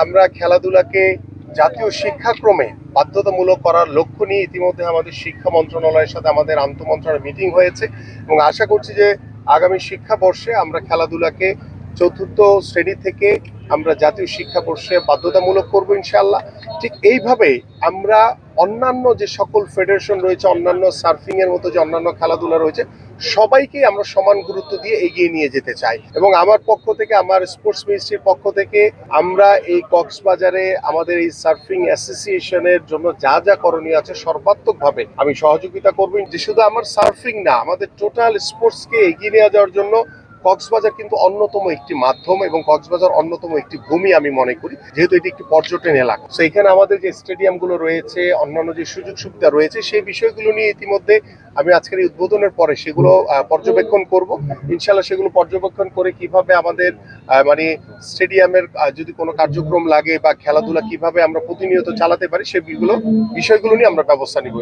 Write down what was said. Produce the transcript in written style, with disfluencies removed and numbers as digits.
আমরা খেলাধুলাকে জাতীয় শিক্ষাক্রমে বাধ্যতামূলক করার লক্ষ্য নিয়ে ইতিমধ্যে আমাদের শিক্ষা মন্ত্রণালয়ের সাথে আমাদের আন্তঃমন্ত্রণালয় মিটিং হয়েছে এবং আশা করছি যে আগামী শিক্ষাবর্ষে আমরা খেলাধুলাকে চতুর্থ শ্রেণী থেকে আমরা জাতীয় শিক্ষাবর্ষে বাধ্যতামূলক করব ইনশাআল্লাহ। ঠিক এইভাবে আমরা অন্যান্য যে সকল ফেডারেশন রয়েছে, অন্যান্য সার্ফিং এর মতো যে অন্যান্য খেলাধুলা রয়েছে, সবাইকে আমরা সমান গুরুত্ব দিয়ে এগিয়ে নিয়ে যেতে চাই। এবং আমার পক্ষ থেকে, আমার স্পোর্টস মিনিস্ট্রির পক্ষ থেকে আমরা এই কক্সবাজারে আমাদের এই সার্ফিং অ্যাসোসিয়েশনের জন্য যা যা করণীয় আছে সর্বাত্মকভাবে আমি সহযোগিতা করব। যে শুধু আমার সার্ফিং না, আমাদের টোটাল স্পোর্টসকে এগিয়ে নিয়ে যাওয়ার জন্য কক্সবাজার কিন্তু অন্যতম একটি মাধ্যম এবং কক্সবাজার অন্যতম একটি ভূমি আমি মনে করি, যেহেতু এটি একটি পর্যটন এলাকা। তো এখানে আমাদের যে স্টেডিয়ামগুলো রয়েছে, অন্যান্য যে সুযোগ সুবিধা রয়েছে, সেই বিষয়গুলো নিয়ে ইতিমধ্যে আমি আজকের এই উদ্বোধনের পরে সেগুলো পর্যবেক্ষণ করব। ইনশাল্লাহ সেগুলো পর্যবেক্ষণ করে কিভাবে আমাদের মানে স্টেডিয়ামের যদি কোনো কার্যক্রম লাগে বা খেলাধুলা কিভাবে আমরা প্রতিনিয়ত চালাতে পারি, সেই বিষয়গুলো নিয়ে আমরা ব্যবস্থা নিব।